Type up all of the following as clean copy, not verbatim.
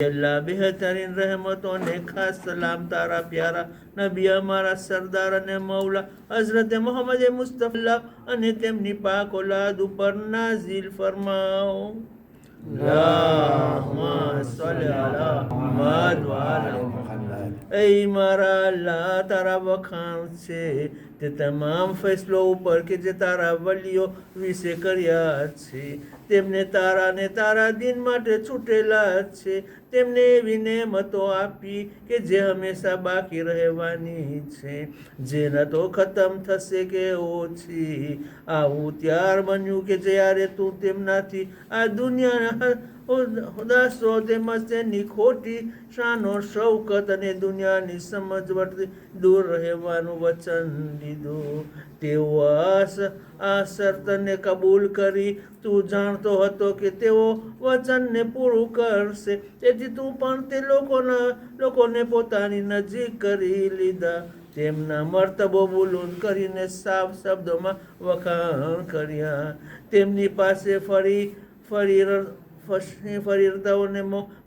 अल्लाह बेहतरीन रहमतों ने खास सलाम तारा प्यारा नबी અમારા સરદાર અને મૌલા હઝરત મોહમ્મદ મુસ્તફા અને તેમની પાક ઓલાદ ઉપર નાઝિલ ફરમાઓ અલ્લાહુમ્મા સલ્લી અલા મુહમ્મદ વ અલા મુહમ્મદ। એ મારા અલ્લાહ તારા વખાણ છે તે તમામ ફેસલો ઉપર કે જે તારા વલીઓ વિશે કર્યા છે તેમને તારા ને તારા દિન માટે છૂટેલા છે તેમને એવી નેમતો આપી કે જે હંમેશા બાકી રહેવાની છે જેના તો ખતમ થશે કે ઓછી આવું ત્યાર બન્યું કે જ્યારે તું તેમનાથી આ દુનિયા ઉદાસો તેમજ તેની ખોટી શાનો શૌકત અને દુનિયાની સમજ વટી દૂર રહેવાનું વચન લીધું તેઓ આ શરતને કબૂલ કરી તું જાણતો હતો કે તેઓ વચનને પૂરું કરશે તેથી તું પણ તે લોકોને પોતાની નજીક કરી લીધા તેમના મર્તબો બુલંદ કરીને સાફ શબ્દોમાં વખાણ કર્યા તેમની પાસે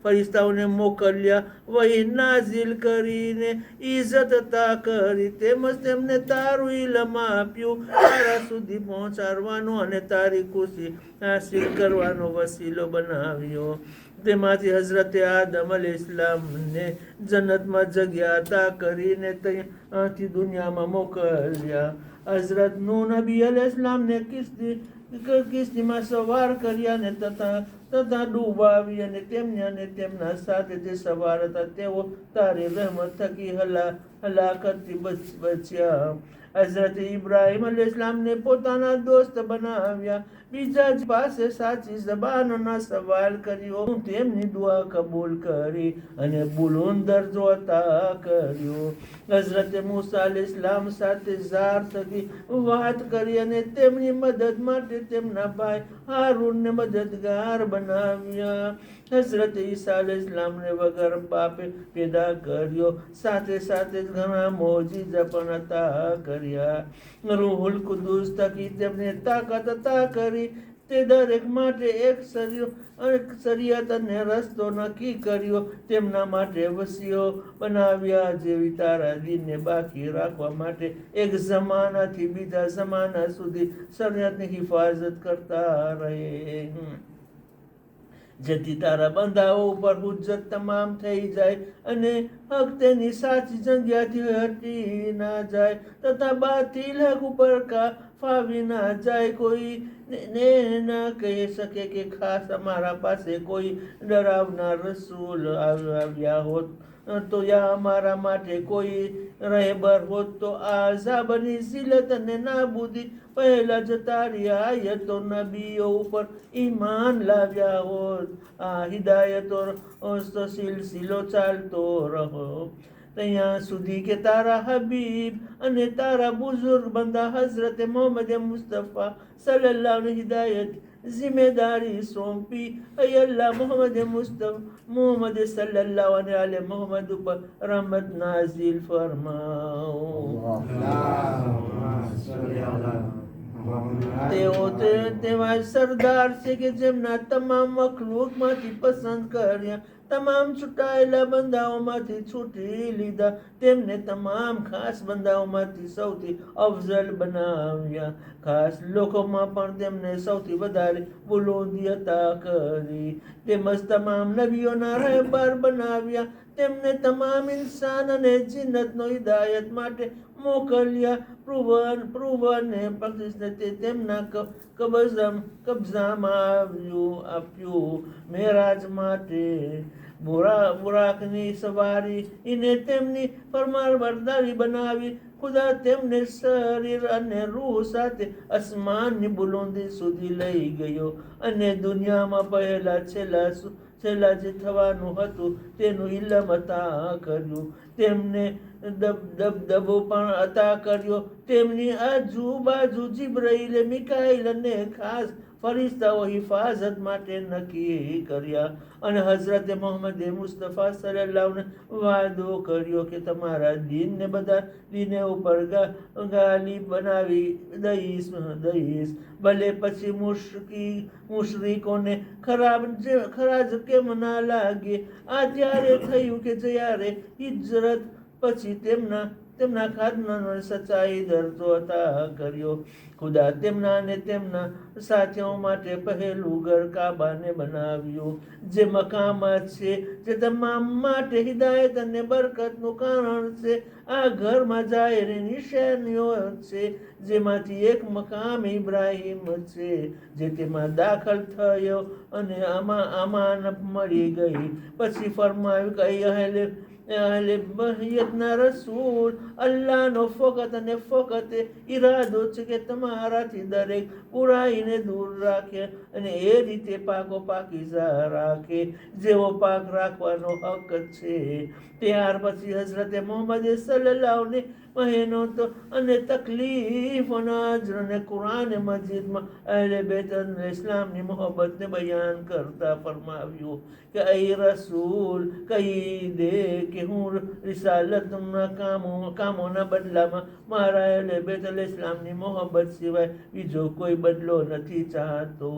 ફરિશ્તાઓને મોકલ્યા વહી નાઝિલ કરીને ઇજ્જત અતા કરી તેમજ તેમને તારું ઇલમ આપ્યું તારા સુધી પહોંચાડવાનો અને તારી ખુશી હાસિલ કરવાનો વસીલો બનાવ્યો તેમાંથી હઝરત આદમ અલૈહિસ્સલામને જન્નતમાં જગ્યા અતા કરીને ત્યાંથી દુનિયામાં મોકલ્યા હઝરત નૂહ નબી અલૈહિસ્સલામને કિસ્તીમાં સવાર કર્યા ને તથા ડૂબાવી અને તેમને અને તેમના સાથે જે સવાર હતા તેઓ તારી રહેમત થકી હલાકતથી બચ્યા હઝરત ઇબ્રાહિમ અલૈહિસ્સલામને પોતાના દોસ્ત બનાવ્યા બીજા જ પાસે સાચી જબાનના સવાલ કર્યો તેમની દુઆ કબૂલ કરી અને બુલંદ દરજ્જો અતા કર્યો હઝરત મૂસા અલૈહિસ્સલામ સાથે ઝાર થકી વાત કરી અને તેમની મદદ માટે તેમના ભાઈ હારૂનને મદદગાર બનાવ્યા હઝરત ઈસા અલૈહિસ્સલામને વગર બાપે પેદા કર્યો સાથે સાથે ઘણા મોજીઝા પણ અતા કર્યા રૂહુલ કુદુસ થકી તેમને તાકાત અતા કરી તે દરેક માટે એક શરીયત અને રસ્તો નક્કી કર્યો તેમના માટે વસીઓ બનાવ્યા જેવી તારા દીનને બાકી રાખવા માટે એક જમાનાથી બીજા જમાના સુધી શરીયતની હિફાજત કરતા રહે જેથી તારા બંધાઓ ઉપર હુજ્જત તમામ થઈ જાય અને હક તેની સાચી જગ્યાથી હટી ના જાય તથા બાતિલ હક ઉપર ફાવી ના જાય કોઈ ને ના કહી શકે કે ખાસ અમારા પાસે કોઈ ડરાવનાર રસૂલ આવ્યા હોત તો યા અમારા માટે કોઈ રહેબર હોત તો આ અઝાબની ઝિલ્લત અને નાબૂદી પહેલા જ તારી આયતો નબીઓ ઉપર ઈમાન લાવ્યા હોત આ હિદાયતો સિલસિલો ચાલતો રહો ત્યાં સુધી કે તારા હબીબ અને તારા બુઝુર્ગ બંદા હઝરત મોહમ્મદ મુસ્તફા સલ્લલ્લાહુ હિદાયત जिम्मेदारी सौंपी अल्लाह मोहम्मद सल्लल्लाहु अलैहि मोहम्मद पर रहमत नाजिल फरमाओ तेवा सरदार से के जेमना तमाम मखलूकમાંથી પસંદ કર્યા તમામ છૂટાયેલા બંદાઓમાંથી છૂટી લીધા તેમને તમામ ખાસ બંદાઓમાંથી સૌથી અફઝલ બનાવ્યા ખાસ લોકોમાં પણ તેમને સૌથી વધારે બુલંદી અતા કરી તેમજ તમામ નબીઓના રહેબર બનાવ્યા તેમને તમામ ઇન્સાન અને જિન્નતનો હિદાયત માટે મોકલ્યા પ્રુવને પક્ષને તેમના કબજામાં આપ્યું મેરાજ માટે બુરાકની સવારી એને તેમની ફરમાબરદારી બનાવી ખુદા તેમને શરીર અને રૂહ સાથે આસમાનની બુલંદી સુધી લઈ ગયો અને દુનિયામાં પહેલા છેલ્લા જે થવાનું હતું તેનું ઇલમ અતા કર્યું તેમને દબદબો પણ અતા કર્યો તેમની આજુબાજુ જીબ્રાઈલ મિકાઈલ અને ખાસ ફરિશ્તાઓ હિફાજત માટે નક્કી કર્યા અને હઝરતે મોહમ્મદ મુસ્તફા સલ્લલ્લાહુને વાદો કર્યો કે તમારા દીનને બધા દીને ઉપર ગાલિબ બનાવી દઈશ ભલે પછી મુશરીકોને ખરાજ કેમ ના લાગે. આ ત્યારે થયું કે જ્યારે હિજરત પછી તેમના ખાનદાનોએ સચ્ચાઈ દરજ્જો અતા કર્યો. ખુદા તેમના અને તેમના સાથીઓ માટે પહેલું ઘર કાબાને બનાવ્યું, જે મકામાત છે, જે તમામ માટે હિદાયત અને બરકતનું કારણ છે. આ ઘરમાં જાહેરી નિશાનીઓ છે, જેમાંથી એક મકામ ઇબ્રાહિમ છે, જે તેમાં દાખલ થયો અને અમાન મળી ગઈ. પછી ફરમાયું કે અહલે બૈતના રસૂલ, અલ્લાહનો ફકત અને ફકત ઈરાદો છે કે તમારાથી દરેક બુરાઈને દૂર રાખે અને એ રીતે પાકીઝા રાખે જેવો પાક રાખવાનો હક છે. ત્યાર પછી હઝરતે મોહમ્મદ સલ્લલ્લાહુને મહેનત અને તકલીફ અને અજર અને કુરાન મજીદમાં અહલે બેત અને ઇસ્લામની મોહબ્બતને બયાન કરતા ફરમાવ્યું કે એ રસૂલ કહી દે કે હું રિસાલતના કામોના બદલામાં મારા અહલે બેત અલ ઇસ્લામની મોહબ્બત સિવાય બીજો કોઈ બદલો નથી ચાહતો.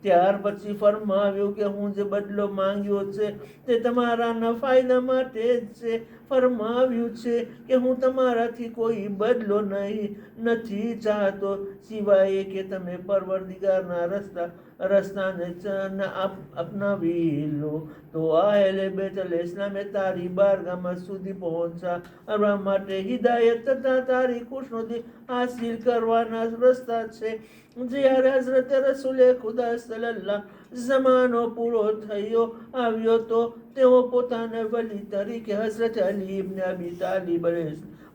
ત્યાર પછી ફરમાવ્યું કે હું જે બદલો માંગ્યો છે તે તમારા ફાયદા માટે જ છે. ફરમાવ્યું છે કે હું તમારાથી કોઈ બદલો નથી ચાહતો સિવાય કે તમે પરવરદિગારના રસ્તાને અપનાવી લો. તો અહલે બેત અલ ઇસ્લામે તારી બારગાહ સુધી પહોંચવા માટે હિદાયત તથા તારી ખુશનુદી હાસિલ કરવાના રસ્તા છે. જ્યારે હઝરત રસૂલે ખુદા સલ્લલ્લાહુ જમાનો પૂરો આવ્યો તો તેઓ પોતાને વલી તરીકે હઝરત અલી ઇબ્ન અબી તાલિબ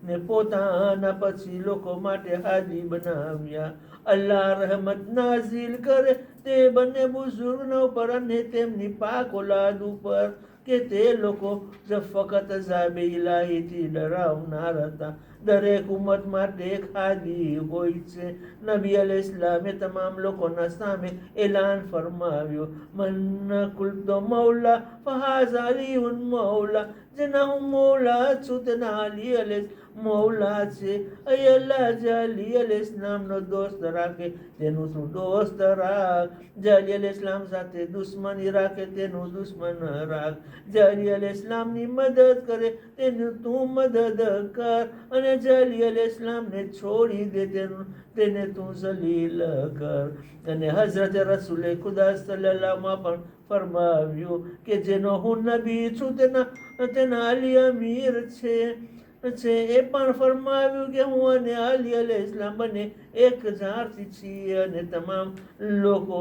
ને પોતાના પછી લોકો માટે હાદી બનાવ્યા. અલ્લાહ રહેમત નાઝિલ કરે તે બંને બુઝુર્ગના ઉપર અને તેમની પાક ઓલાદ ઉપર કે તે લોકો જે ફકત ઝાબે ઇલાહીથી ડરાવનાર હતા. દરેક ઉમ્મત માટે એક હાદી હોય છે. નબી અલ ઇસ્લામે તમામ લોકોના સામે એલાન ફરમાવ્યું, મન કુલતો મૌલા ફહાઝ અલીઉન મૌલા, જેના હું મૌલા છું તેના અલી અલ મૌલા છે. અય અલ્લાહ, જે અલી અલ ઇસ્લામનો દોસ્ત રાખે તેનું તું દોસ્ત રાખ, જે અલી અલ ઇસ્લામ સાથે દુશ્મની રાખે તેનું દુશ્મન રાખ, જે અલી અલ ઇસ્લામની મદદ કરે તેનું તું મદદ કર અને જે અલી અલ ઇસ્લામને છોડી દે તેને તું ઝલીલ કર. અને હઝરત રસૂલે ખુદા સલ્લલ્લાહુમાં પણ ફરમાવ્યું કે જેનો હું નબી છું તેના અલી અમીર છે. એ પણ ફરમાવ્યું કે હું અને અલી અલ ઇસ્લામ બંને એક જાતિ છીએ અને તમામ લોકો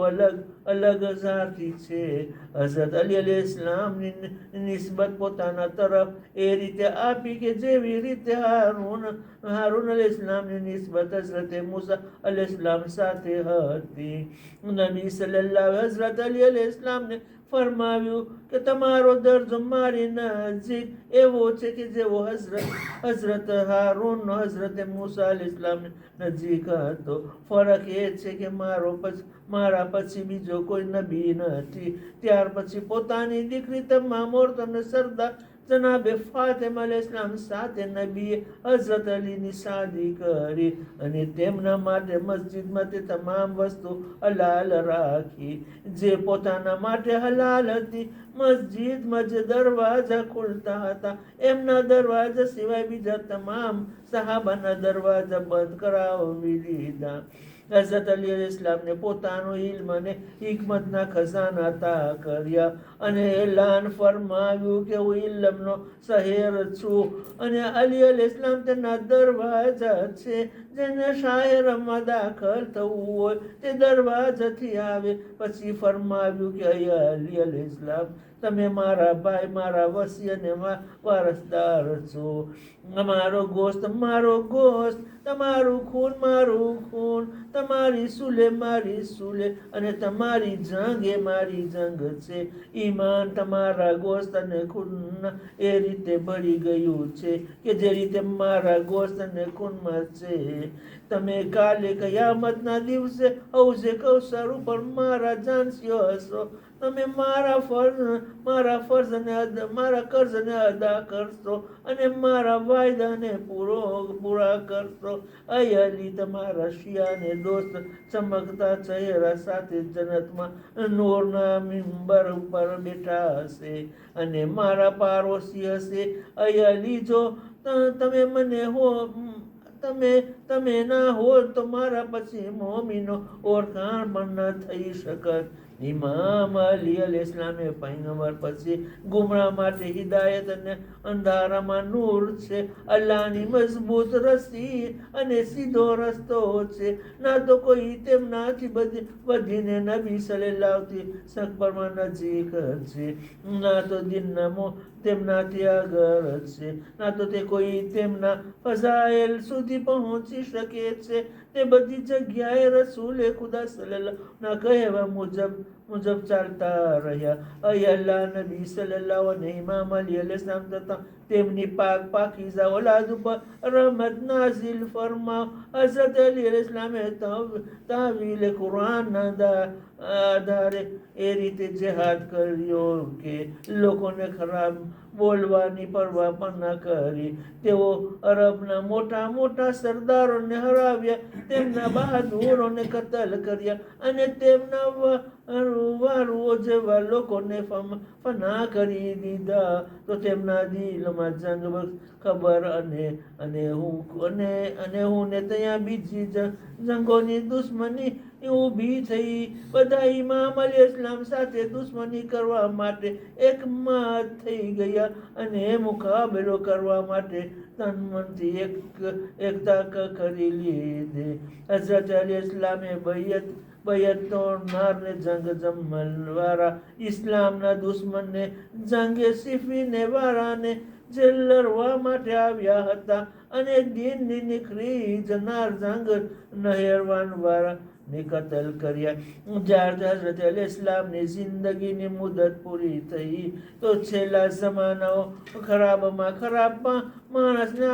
અલગ જાતિ છે. હઝરત અલી અલ ઇસ્લામની નિસ્બત પોતાના તરફ એ રીતે આપી કે જેવી રીતે હારૂન અલ ઇસ્લામની નિસ્બત હઝરત મૂસા અલ ઇસ્લામ સાથે હતી. નબી સલ્લલ્લાહુ હઝરત અલી અલ ઇસ્લામને ફરમાવ્યું કે તમારો દરજ્જો મારી નજીક એવો છે કે જેવો હઝરત હારૂન હઝરત મૂસા અલ ઇસ્લામ નજીક હતો. ફરક એ છે કે મારા પછી બીજો કોઈ નબી નથી. ત્યાર પછી પોતાની દીકરી તમામ ઓરતોને સરદાર જનાબે ફાતિમા અલ ઇસ્લામ સાથે નબીએ હઝરત અલીની શાદી કરી અને તેમના માટે મસ્જિદમાં તે તમામ વસ્તુ હલાલ રાખી જે પોતાના માટે હલાલ હતી. મસ્જિદમાં જે દરવાજા ખુલતા હતા એમના દરવાજા સિવાય બીજા તમામ સહાબાના દરવાજા બંધ કરાવી દીધા. હઝરત અલી અલ ઇસ્લામને પોતાનો ઇલ્મ અને હિકમતના ખજાના અતા કર્યા અને એલાન ફરમાવ્યું કે હું ઇલ્મનો શહેર છું અને અલી અલ ઇસ્લામ તેના દરવાજા છે. જેને શાહેરમાં દાખલ થવું હોય તે દરવાજાથી આવે. પછી ફરમાવ્યું કે અલી અલ ઇસ્લામ, તમે મારા ભાઈ, મારા વસી અને વારસદાર છો. મારો ગોસ્ત મારો ગોસ્ત, તમારું ખૂન મારું ખૂન, તમારી સુલે મારી સુલે અને તમારી જંગ એ મારી જંગ છે. ઈમાન તમારા ગોસ્ત અને ખૂન એ રીતે ભળી ગયું છે કે જે રીતે મારા ગોસ્ત અને ખૂનમાં છે. તમે કાલે કયામતના દિવસે હૌજે કૌસર ઉપર મારા જાનસીઓ હશો. તમે મારા કર્જને અદા કરશો અને મારા વાયદાને પૂરા કરશો. અયલી તમારા શિયાને દોસ્ત ચમકતા ચહેરા સાથે જન્નતમાં નૂરના મિંબર ઉપર બેઠા હશે અને મારા પાડોશી હશે. અયલી જો તમે ના હો તો મારા પછી મોમીનો ઓળખાણ પણ ન થઈ શકત. ઇમામ અલી અલૈહિસ્સલામે પૈગંબર પછી ગુમરાહ માટે હિદાયત અને અંધારામાં નૂર છે. અલ્લાહની મજબૂત રસ્સી અને સીધો રસ્તો છે. ના તો કોઈ તેમનાથી વધીને નબી સલ્લલ્લાહુ સકબરમાં નજીક છે, ના તો તેમનાથી આગળ છે, ના તો તે કોઈ તેમના ફઝાઇલ સુધી પહોંચી શકે છે. તે બધી જગ્યાએ રસૂલે ખુદા સલ્લલ્લાહુના કહેવા મુજબ ચાલતા રહ્યા. અલ્લાહ નબી સલ્લલ્લાહુ અને ઇમામ અલી અલૈહિસ્સલામ તથા તેમની પાકીઝા ઓલાદ ઉપર રહમત નાઝિલ ફરમાવ. હઝરત અલી અલૈહિસ્સલામે તાવીલે કુરાનના આધારે એ રીતે જેહાદ કર્યો કે લોકોને ખરાબ બોલવાની પરવા પણ ન કરી. તેઓ અરબના મોટા મોટા સરદારોને હરાવ્યા, તેમના બહાદુરોને કતલ કર્યા અને તેમના વારુઓ જેવા લોકોને ફના કરી દીધા. તો તેમના દિલમાં જંગ ખબર અને હું ને ત્યાં બીજી જંગોની દુશ્મની ઊભી થઈ. બધા ઇમામ અલૈહિસ્સલામ સાથે દુશ્મની કરવા માટે એકમત થઈ ગયા અને મુકાબલો કરવા માટે તન મનથી એકતા કરી લીધી. હઝરત અલૈહિસ્સલામે બૈયત તોડનારને જંગ જમલવાળા, ઇસ્લામના દુશ્મનને જંગે સિફીન વાળાને જે લડવા માટે આવ્યા હતા અને દીનની નીકળી જનાર જંગ નહેરવાન વાળાને કતલ કર્યા. જ્યારે હઝરત અલૈહિસ્સલામની જિંદગીની મુદત પૂરી થઈ તો છેલ્લા જમાનાઓ ખરાબમાં ખરાબ માણસને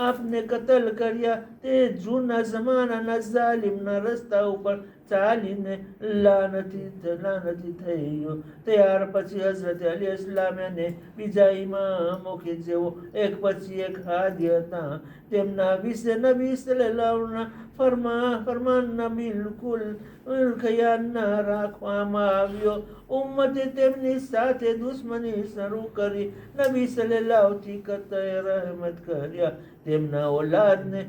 આપને કતલ કર્યા. તે જૂના જમાનાના ઝાલિમના રસ્તા ઉપર ચાલીને લાનતી થઈ ગયો. ત્યાર પછી હઝરત અલૈહિસ્સલામ અને બીજા ઇમામો કે જેઓ એક પછી એક હાદી હતા, તેમના વિશે નબી સલ્લલ્લાહુના ફરમાનના બિલકુલ ખ્યાલ ન રાખવામાં આવ્યો. ઉમ્મતે તેમની સાથે દુશ્મની શરૂ કરી. નબી સલ્લલ્લાહુથી કતઈ રહેમત કર્યા. તેમના ઓલાદને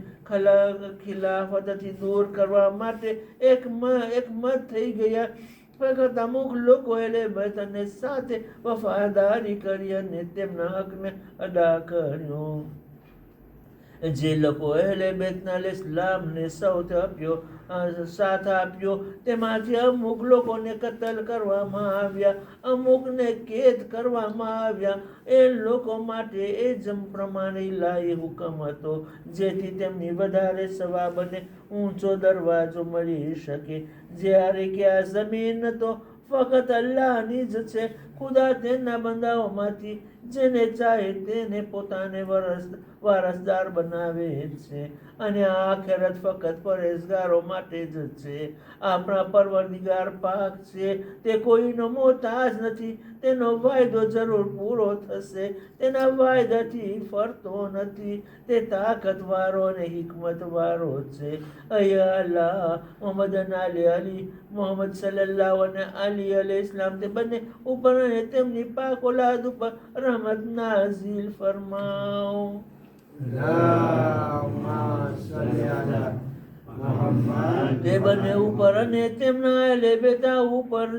ખિલાફતથી દૂર કરવા માટે એકમત થઈ ગયા. ફક્ત અમુક લોકોએ અહેલે બેતની સાથે વફાદારી કરી અને તેમના હકને અદા કર્યો. જે લોકો અહેલે બેતના અલૈહિસ્સલામને સાથ આપ્યો તેમાંથી અમુક લોકોને કતલ કરવામાં આવ્યા, અમુકને કેદ કરવામાં આવ્યા. એ લોકો માટે એ જ પ્રમાણે ઇલાહી હુકમ હતો, જેથી તેમની વધારે સવાબ અને ઊંચો દરવાજો મળી શકે. જ્યારે કે આ જમીન તો ફક્ત અલ્લાહની જ છે. ખુદા તેના બંદાઓમાંથી જેને ચાહે તેને પોતાને વારસદાર બનાવે છે અને આ આખેરત ફક્ત પરહેઝગારો માટે જ છે. આપણા પરવરદિગાર પાક છે, તે કોઈનો મોહતાજ નથી. તેનો વાયદો જરૂર પૂરો થશે. તેના વાયદાથી ફરતો નથી. તે તાકતવાળો અને હિકમતવાળો છે. અયા અલ્લાહ મોહમ્મદ સલ્લલ્લાહુ અને અલી અલૈહિસ્સલામ તે બંને ઉપર અને તેમની પાક ઓલાદ ઉપર રહમત નાઝિલ ફરમાવ. તે બંને ઉપર અને તેમના અહેલે બેત ઉપર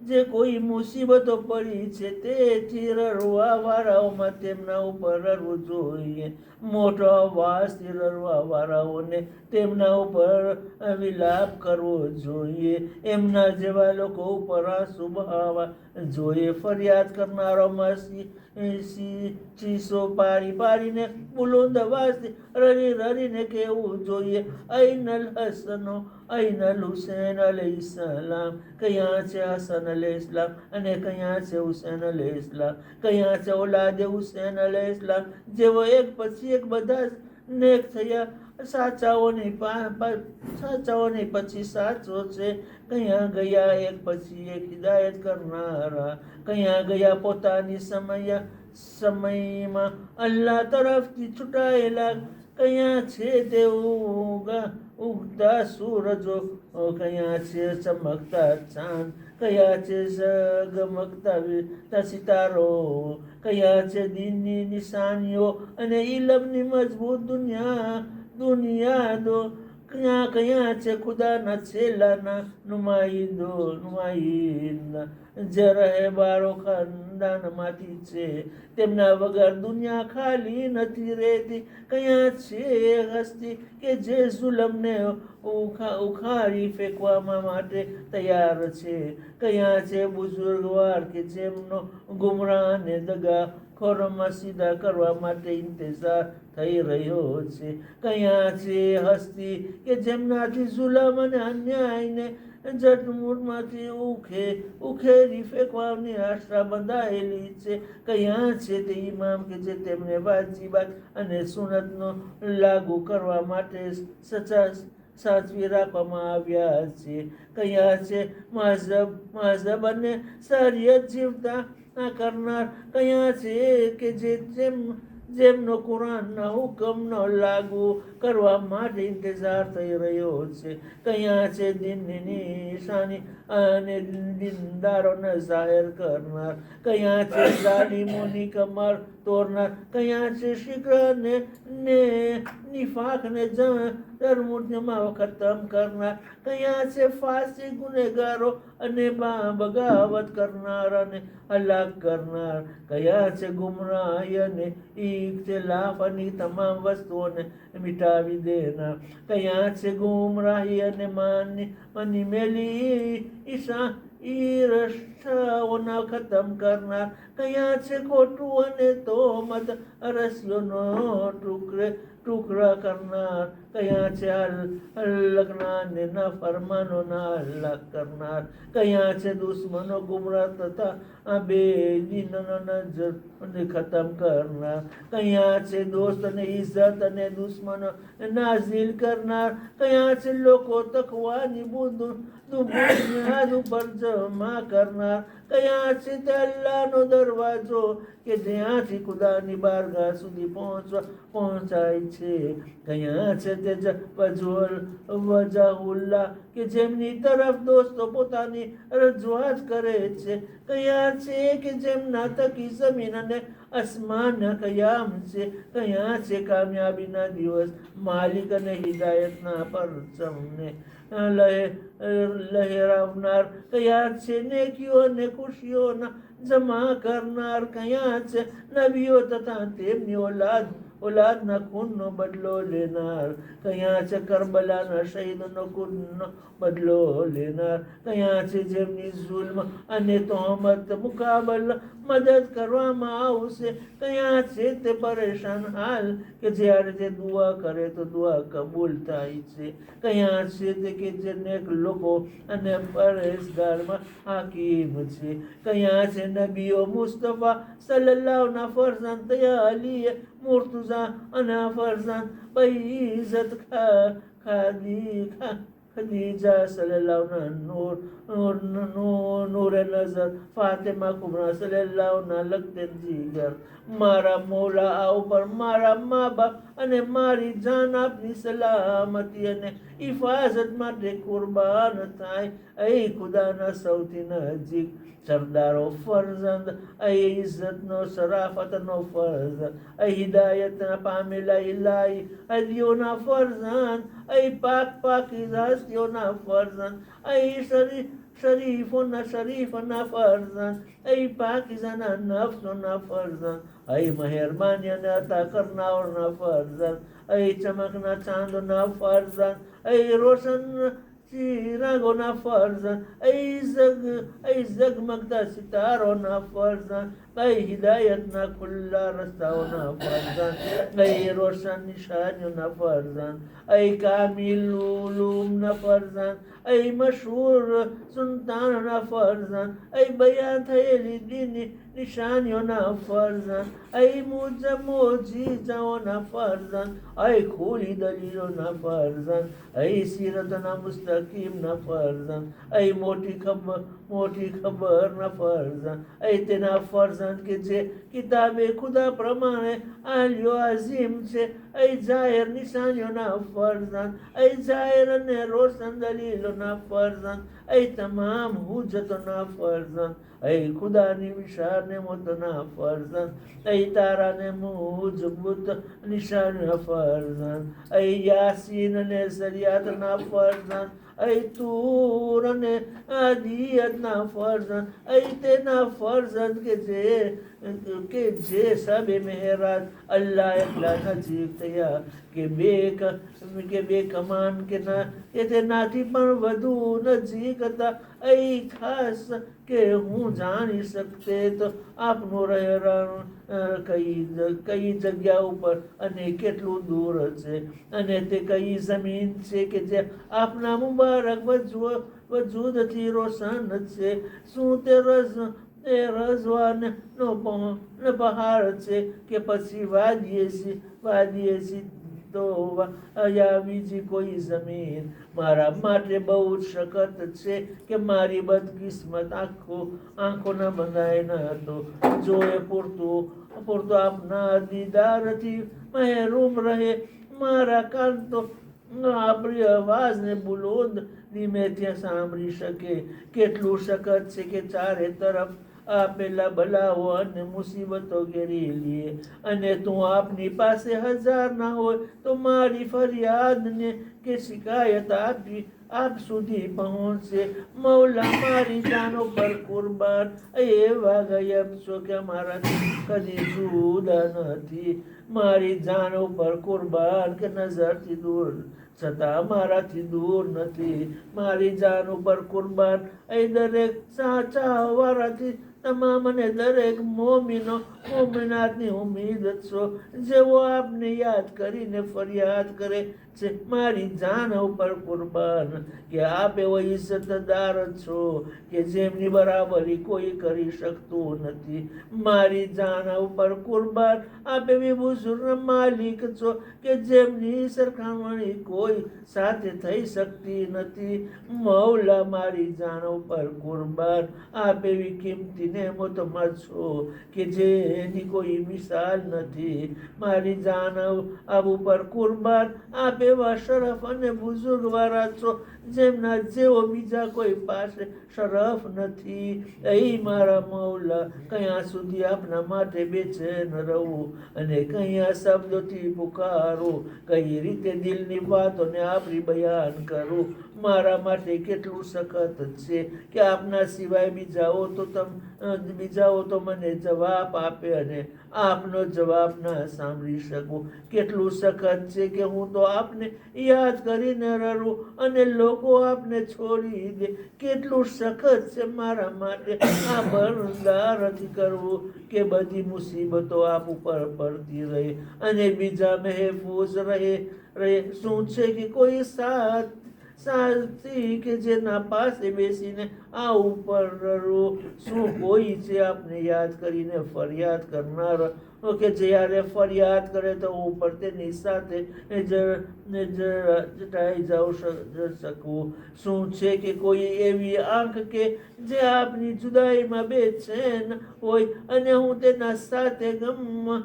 જે કોઈ મુસીબતો પડી છે તેથી રડવા વાળાઓમાં તેમના ઉપર રડવું જોઈએ. મોટો અવાજથી રડવા વાળાઓને તેમના ઉપર વિલાપ કરવો જોઈએ. એમના જેવા લોકો ઉપર આંસુ બહાવવા જોઈએ. ફરિયાદ કરનારાઓમાં ચીસો પાડીને બુલંદ અવાજથી રડીને કહેવું જોઈએ, ઐનલ હસનો ઐનલ હુસૈન અલૈહિસ્સલામ. કયાં છે હસન અલૈહિસ્સલામ અને કયાં છે હુસૈન અલૈહિસ્સલામ? કયાં છે ઓલાદે હુસૈન અલૈહિસ્સલામ જેવો એક પછી એક બધા નેક થયા. સાચાઓની પછી સાચો છે. કયા ગયા એક પછી એક હિદાયત કરનારા. કયા ગયા પોતાની સમયમાં અલ્લાહ તરફથી છૂટાયેલા. કયા છે તે ઉગતા સૂરજો. કયા છે ચમકતા ચાંદ. કયા છે ઝગમગતા સિતારો. કયા છે દીનની નિશાનીઓ અને ઇલમની મજબૂત દુનિયાદો. કયા છે ખુદાના છેલ્લાના નુમાઇંદા. જે રહેબારો ખાનદાનમાંથી છે, તેમના વગર દુનિયા ખાલી નથી રહેતી. કયા છે હસ્તી કે જે જુલમને ઉખાડી ફેંકવામાં માટે તૈયાર છે. કયા છે બુઝુર્ગવાર કે જેમનો ગુમરાહ અને દગાખોરોમાં સીધા કરવા માટે ઇંતજાર થઈ રહ્યો છે. કયા છે હસ્તી કે જેમનાથી જુલમ અને અન્યાયને જટમૂટમાંથી ઉખેરી ફેંકવાની આશા બંધાયેલી છે. કયા છે તે ઇમામ કે જે તેમને વાજીબાત અને સુન્નતનો લાગુ કરવા માટે સાચવી રાખવામાં આવ્યા છે. કયા છે મહઝબ અને શરીયત જીવતા કરનાર. કયા છે કે જેમનો કુરાનના હુકમનો લાગુ કરવા માટે ઇંતજાર થઈ રહ્યો છે. કયા છે દીનની નિશાની અને દીનદારોને જાહેર કરનાર. કયા છે ઝાલિમોની કમર તોડનાર. કયા છે શિક્ર ને નિફાકને જરમુટમાં ખતમ કરનાર. કયા છે ફાસી ગુનેગારો અને બગાવત કરનાર અને હલાક કરનાર. કયા છે ગુમરાહી અને ઇખ્તિલાફ અને તમામ વસ્તુઓને મિટાવી દેનાર. કયા છે ગુમરાહી અને મની મેલી ઈર્ષાઓના ખતમ કરનાર. કયા છે ખોટું અને તોમત રસીઓનો ટુકડા કરનાર. કયા છે હલકના અને નાફરમાનોના હલાક કરનાર. કયા છે દુશ્મનો ગુમરાહ તથા બેદીનોનો નજર ખતમ કરનાર. કયા છે દોસ્ત અને ઇજ્જત અને દુશ્મનો નાઝીલ કરનાર. કયા છે લોકો તકવાની બુનિયાદ ઉપર જમા કરનાર. કયા છે તે અલ્લાહનો દરવાજો કે જ્યાંથી ખુદાની બારગાહ સુધી પહોંચાય છે. કયા છે તે વજાહુલ્લાહ કે જેમની તરફ દોસ્તો પોતાની રજૂઆત કરે છે. કયા છે કે જેમના થકી જમીન અને આસમાનના કયામ છે. કયા છે કામયાબીના દિવસ માલિક અને હિદાયતના પરચમને લહેરાવનાર. કયા છે નેકીઓ અને ખુશીઓના જમા કરનાર. કયા છે નબીઓ તથા તેમની ઓલાદના ખૂનનો બદલો લેનાર. કયા છે કરબલાના શહીદોનો ખૂનનો બદલો લેનાર. કયા છે જેમની જુલ્મ અને તહોમત મુકાબલા મદદ કરવામાં આવશે. કયા છે તે પરેશાન હાલ કે જ્યારે તે દુઆ કરે તો દુઆ કબૂલ થાય છે. કયા છે તે કે જે નેક લોકો અને પરેશગારમાં હાકીમ છે. કયા છે નબીઓ મુસ્તફા સલ્લલ્લાહુના ફરઝાન તયા અલી મુર્તુઝા અને ફરઝાન બઈઝત ખદીજા સલ્લલ્લાહુના નૂર નઝર ફાતિમા કુબરા સલ્લલ્લાહુના લખતે જીગર. મારા મૌલા આ ઉપર મારા મા બાપ અને મારી જાન આપની સલામતી અને હિફાજત માટે કુરબાન થાય. એ ખુદાના સૌથી નજીક સરદારો ફરજંદ. એ ઇજ્જતનો શરાફતનો ફરજ. એ હિદાયતના પામેલા ઇલાહી હદીઓના ફરજંદ. એ પાકીઝા હસ્તીઓના ફરજંદ. એ શરીફના ફરજંદ. એ પાકીઝાના નફ્સોના ફરજંદ. એ મહેરબાની અને અતા કરનારના ફરજંદ. એ ચમકના ચાંદોના ફરજંદ. એ રોશન ચિરાગોના ફરજંદ. એ ઝગમગતા સિતારોના ફરજંદ. હિદાયતના ખુલ્લા રસ્તાઓના ફરજાન, રોશન નિશાનીઓના ફરજાન, કામિલ ઉલૂમના ફરજાન, મશહૂર સુલતાનના ફરજાન, બયાન થયેલી દીની નિશાનીઓના ફરજાન, મોજીજાઓના ફરજાન, ખુલી દલીલોના ફરજાન, સીરતના મુસ્તકીમના ફરજાન, મોટી ખબરના ફરજાન, તેના ફરજાન કે જે કિતાબે ખુદા પ્રમાણે આલ્યો અઝીમ છે, જાહેર નિશાનીઓના ફરજાન, જાહેર અને રોશન દલીલોના ફરજાન, તમામ હુજ્જતોના ફરજાન, ખુદાની વિશાળ નેમતોના ફરજાન, તારાને મુજબૂત નિશાનીઓના ફરજાન, યાસીન અને શરિયાતના ફરજાન, તૂર અને આદિયતના ફરજાન, તેના ફરજાન કે જે સબે મહેરાજ અલ્લાહ એટલા નજીક થયા કે બે કમાન કે તેનાથી પણ વધુ નજીક હતા, ખાસ કે હું જાણી શકતે તો આપનું રહેવાનું કઈ જગ્યા ઉપર અને કેટલું દૂર છે, અને તે કઈ જમીન છે કે જે આપના મુબારક વજૂદથી રોશન છે, શું તે રઝવાનનો પહાડ છે કે પછી વાદીએ તો યા બીજી કોઈ જમીન, મારા માટે બહુ સખત છે કે મારી બદકિસ્મત આંખો ન બંધાય ન હતો, જો એ પૂરતું આપના દીદારથી મહેરૂમ રહે, મારા કાન તો આપણી અવાજને બુલંદ ધીમેથી સાંભળી શકે, કેટલું સખત છે કે ચારે તરફ આપેલા બલાઓ અને મુસીબતો ઘેરી લે, અને તું આપની પાસે હજાર ના હોય તો મારી ફરિયાદને કે શિકાયત આપ સુધી પહોંચે, મૌલા મારી જાનો પર કુરબાન, એવા ગયબ છો કે મારાથી કદી જુદા નથી, મારી જાનો પર કુરબાન કે નજરથી દૂર છતાં મારાથી દૂર નથી, મારી જાન ઉપર કુરબાન, દરેક સાચા વારાથી તમામ અને દરેક મોમિનાતની ઉમ્મીદ છો, જેવો આપને યાદ કરીને ફરિયાદ કરે છે, મારી જાન ઉપર કુરબાન કે આપ એવો ઇજ્જતદાર છો કે જેમની બરાબરી કોઈ કરી શકતું નથી, મારી જાન ઉપર કુરબાન, આપ એવી બુઝુર્ગ માલિક છો કે જેમની સરખામણી કોઈ સાથે થઈ શકતી નથી, મૌલા મારી જાન ઉપર કુરબાન, આપ એવી કિંમતી નેમતોમાં છો કે જેની કોઈ મિસાલ નથી, મારી જાન આપ ઉપર કુરબાન, આપ એવા શરફ અને બુઝુર્ગ વાળા છો જેમના જેવો બીજા કોઈ પાસે શરફ નથી, મારા મૌલા કયા સુધી આપના માટે બેચેન રહું અને કયા શબ્દોથી પુકારું, કઈ રીતે દિલની વાતોને આપણી બયાન કરું, મારા માટે કેટલું સખત છે કે આપના સિવાય બીજાઓ તો મને જવાબ આપે અને આપનો જવાબ ના સાંભળી શકું, કેટલું સખત છે કે હું તો આપને યાદ કરીને રડું અને લોકો આપને છોડી દે, કેટલું સખત છે મારા માટે આ બરદારથી કરવું કે બધી મુસીબતો આપ ઉપર પડતી રહે અને બીજા મહેફૂઝ રહે, શું છે કે કોઈ સાથી કે જેના પાસે બેસીને આ ઉપર રડો, શું કોઈ છે આપને યાદ કરીને ફરિયાદ કરનાર કે જ્યારે ફરિયાદ કરે તો ઉપર તેની સાથે જટાઈ શકું, શું છે કે કોઈ એવી આંખ કે જે આપની જુદાઈમાં બેચેન હોય અને હું તેના સાથે ગમના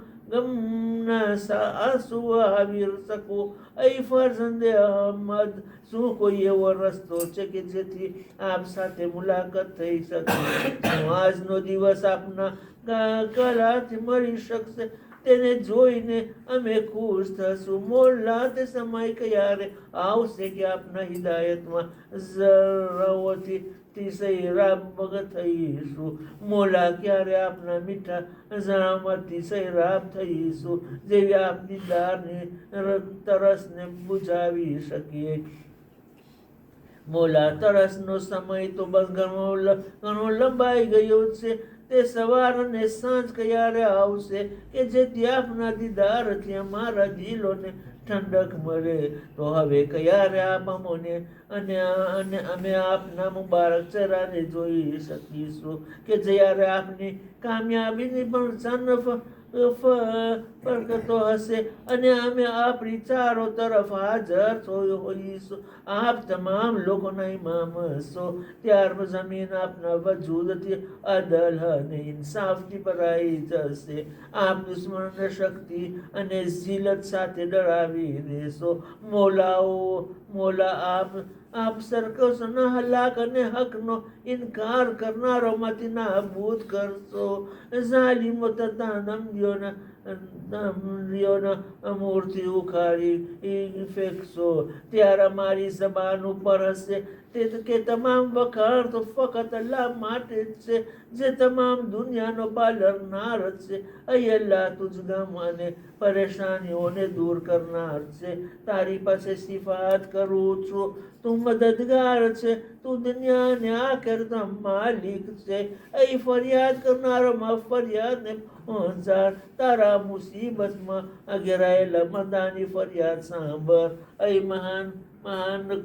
આંસુ આવી શકું, ફરજંદે અહમદ, શું કોઈ એવો રસ્તો છે કે જેથી આપ સાથે મુલાકાત થઈ શકે, આજનો દિવસ આપના કલાથી મળી શકશે, તેને જોઈને અમે ખુશ થશું, મોલા તે સમય ક્યારે આવશે કે આપના હિદાયતમાં જરાઓથી સૈરાબ થઈશું, મોલા ક્યારે આપના મીઠા ઝામતથી સૈરાબ થઈશું, જેવી આપની દારની તરસને બુઝાવી શકીએ, મોલા તરસનો સમય તો બસ ઘણો લંબાઈ ગયો છે, તે સવાર અને સાંજ ક્યારે આવશે કે જેથી આપના દીદારથી અમારા દિલોને ઠંડક મળે? તો હવે ક્યારે આપ અમોને અને અમે આપના મુબારક ચહેરાને જોઈ શકીશું કે જ્યારે આપની કામયાબીની પણ ફરકતો હશે અને અમે આપણી ચારો તરફ હાજર હોઈશું. આપ તમામ લોકોના ઇમામ હશો. ત્યાર જમીન આપના વજૂદથી અદલ અને ઇન્સાફથી ભરાઈ જશે. આપ દુશ્મનને શક્તિ અને ઝીલત સાથે ડરાવી દેશો. મોલા આપ સરકસોના હલાક અને હકનો ઇનકાર કરનારોમાંથી નાબૂદ કરશો. ઝાલિમો તથા નમદીઓના મૂર્તિ ઉખાડી ફેંકશો. ત્યારે અમારી જબાન ઉપર હશે કે તમામ વખાણ તો ફક્ત અલ્લાહ માટે જ છે, જે તમામ દુનિયાનો પાલનહાર છે. અહીં અલ્લાહ તુજ ગમ અને પરેશાનીઓને દૂર કરનાર છે. તારી પાસે સિફાત કરું છું, તું મદદગાર છે, તું દુનિયા અને આખિરતનો માલિક છે. અહીં ફરિયાદ કરનારોમાં ફરિયાદને પહોંચાડ. તારા મુસીબતમાં ઘેરાયેલા બંદાની ફરિયાદ સાંભળ. અહીં મહાન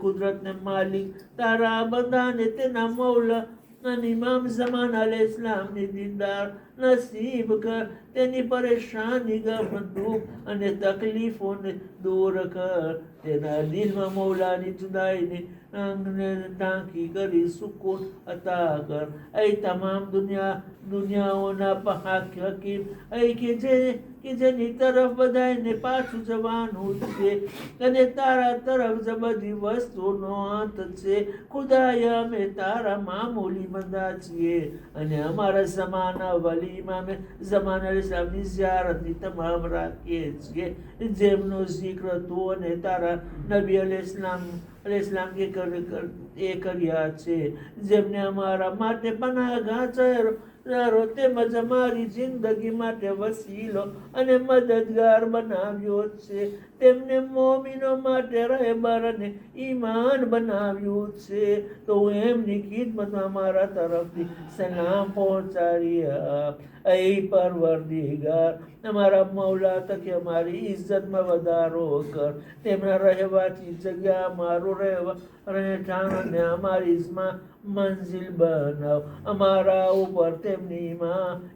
કુદરતને માલિક તારા બંદાને તેના મૌલા અને ઇમામ ઝમાન અલૈહિસ્સલામની દીદાર નસીબ કર. તેની પરેશાની, ગમ, દુઃખ અને તકલીફોને દૂર કર. તેના દિલમાં મૌલાની જુદાઈની ટાંકી કરી સુકૂન અતા કર. અહીં તમામ દુનિયાઓના હકીમ અહીં કે જેની તરફ બધાને પાછું જવાનું છે અને તારા તરફ જ બધી વસ્તુનો અંત છે. ખુદાયા અમે તારા મામૂલી બંદા છીએ અને અમારા ઝમાના વલી ઇમામે ઝમાન અલૈહિસ્સલામની ઝિયારતની તમામ રાખીએ છીએ, જેમનો zikr તું અને તારા નબી અલૈહિસ્સલામ કે કર્યા છે, જેમને અમારા માટે પનાહગાહ ચહેરો તેમજ અમારી જિંદગી માટે વસીલો અને મદદગાર બનાવ્યો છે. તેમને મોમિનો માટે રહેબર અને ઈમાન બનાવ્યું છે. તો એમની ખિદમતમાં અમારા તરફથી સલામ પહોંચાડી આપ. અહીં પરવરદિગાર અમારા મૌલા તકે અમારી ઇજ્જતમાં વધારો કર. તેમના રહેવાથી જગ્યા અમારું રહેઠાણ અને અમારી મંઝિલ બનાવ. અમારા ઉપર તેમની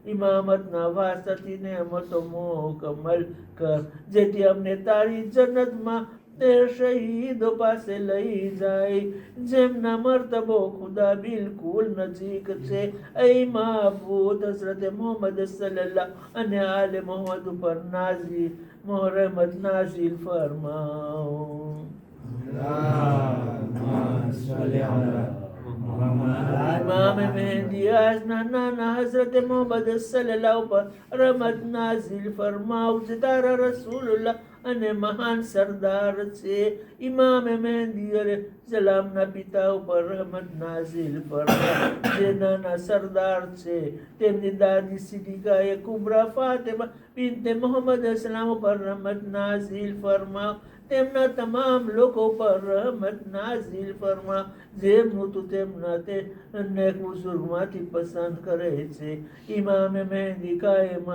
ઇમામતના વાસ્તથી નેમતો મુકમ્મલ કર, જેથી અમને તારી જન્નતમાં તે શહીદો પાસે લઈ જાય, જેમના મર્તબો ખુદા બિલકુલ નજીક છે. એ માબૂદ હઝરત મોહમ્મદ સલ્લલ્લાહુ અને આલે મોહમ્મદ ઉપર રહેમત નાઝિલ ફરમાઓ. ઇમામ મહેદી આજના નાના હઝરત મોહમ્મદ સલ્લલ્લાહુ પર રહમત નાઝિલ ફરમાવ, જે તારા રસૂલુલ્લાહ અને મહાન સરદાર છે. ઇમામ મહેદી અલૈહિસ્સલામના પિતા ઉપર રહમત નાઝિલ ફરમાવ, જે નાના સરદાર છે. તેમની દાદી સિદ્દીકાએ કુબરા ફાતિમા બિન્તે મોહમ્મદ અલૈહિસ્સલામ ઉપર રહમત નાઝિલ ફરમાવ. તેમના તમામ લોકો પર રહમત નાઝિલ ફરમા, જેમનું તું તેમના તે નેક બુઝુર્ગમાંથી પસંદ કરે છે. ઇમામ મહેદી કાયમ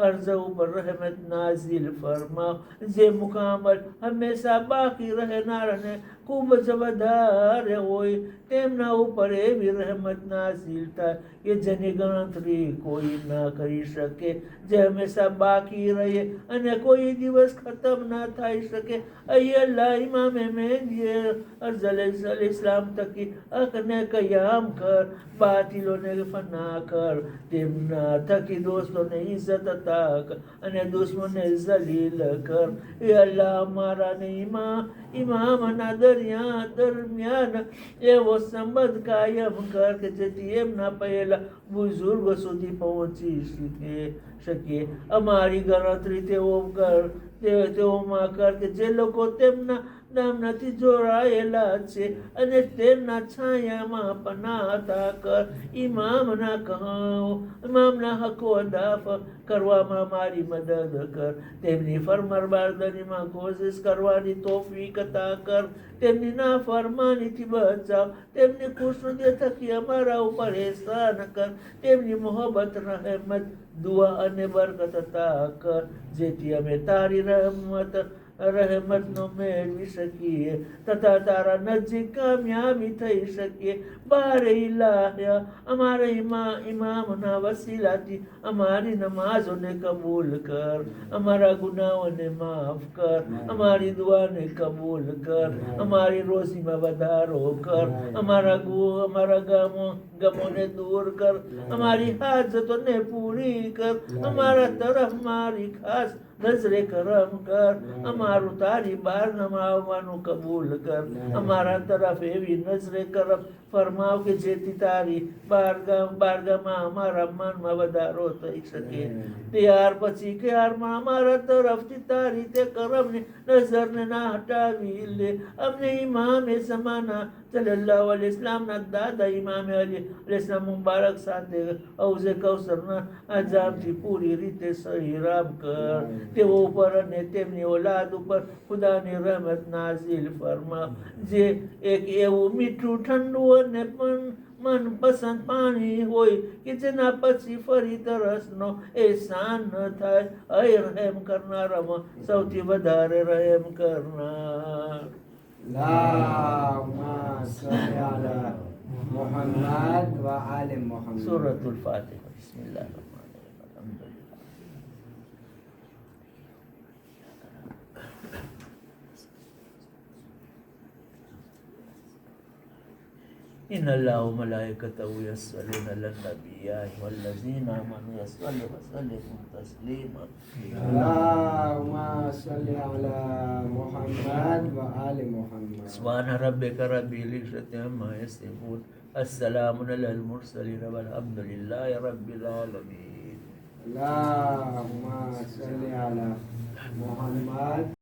અર્ઝ ઉપર રહમત નાઝિલ ફરમાવ, જે મુકામલ હંમેશા બાકી રહેનાર અને ખૂબ જ વધારે હોય. તેમના ઉપર એવી રહેમત નાઝિલ થાય કે જેની ગણતરી કોઈ ના કરી શકે, જે હંમેશા બાકી રહે અને કોઈ દિવસ ખતમ ના થઈ શકે. અલ્લાહ ઇમામ મહેદી અલૈહિસ્સલામ થકી હકને કયામ કર, બાતિલોને ફના કર. તેમના થકી દોસ્તોને ઇજ્જત અતા કર અને દુશ્મનને ઝલીલ કર. અલ્લાહ અમારા ને ઇમામના દરમિયાન એવો સંબંધ કાયમ કર કે જેથી એમના પહેલા બુઝુર્ગો સુધી પહોંચી શકીએ. અમારી ગણતરી તેઓમાં કર કે જે લોકો તેમના નામનાથી જોડાયેલા છે અને તેમના છાયામાં પનાતા કર. ઇમામના હકો અદા કરવામાં મારી મદદ કર. તેમની ફરમાબરદારીમાં કોશિશ કરવાની તોફીક અતા કર. તેમની નાફરમાનીથી બચાવ. તેમની ખુશનુદી થકી અમારા ઉપર એહસાન કર. તેમની મોહબ્બત, રહેમત, દુઆ અને બરકત અતા કર, જેથી અમે તારી રહેમતનો મેળવી શકીએ તથા તારા નજીક કામયાબી થઈ શકીએ. બારે ઇલાહ્યા, અમારા ઇમામના વસીલાથી અમારી નમાઝોને કબૂલ કર. અમારા ગુનાહોને માફ કર. અમારી દુઆને કબૂલ કર. અમારી રોજીમાં વધારો કર. અમારા ગમોને દૂર કર. અમારી હાજતોને પૂરી કર. અમારા તરફ મારી ખાસ નજરે કરમ કર. અમારું તારી બારગામાં આવવાનું કબૂલ કર. અમારા તરફ એવી નજરે કરમ ફરમાવ કે જેથી તારી બારગામાં અમારા માનમાં વધારો થઈ શકે. ત્યાર પછી ક્યારમાં અમારા તરફથી તારી તે કરમની નજરને ના હટાવી લે. અમને ઇમામે ઝમાના સલ્લલ્લાહુ અલૈહિ વસલ્લમના દાદા ઇમામે અલી અલૈહિસ્સલામ મુબારક સાથે હૌઝે કૌસરના આજામથી પૂરી રીતે સહીરાબ કર. તેઓ ઉપર અને તેમની ઓલાદ ઉપર ખુદાની રહેમત નાઝિલ ફરમા, જે એક એવું મીઠું, ઠંડુ અને મનપસંદ પાણી હોય કે જેના પછી ફરી તરસનો એહસાન ન થાય. અય રહેમ કરનારામાં સૌથી વધારે રહેમ કરનાર. સૂરતુલ ફાતિહા. બિસ્મિલ્લાહિર રહેમાનિર રહીમ. અલ્હમ્દુલિલ્લાહ. إن الله وملائكته يصلون على النبي يا أيها الذين آمنوا صلوا وسلموا تسليما. اللهم صل على محمد وآل محمد. سبحان ربك رب العزة عما يصفون. السلام على المرسلين والحمد لله رب العالمين. اللهم صل على محمد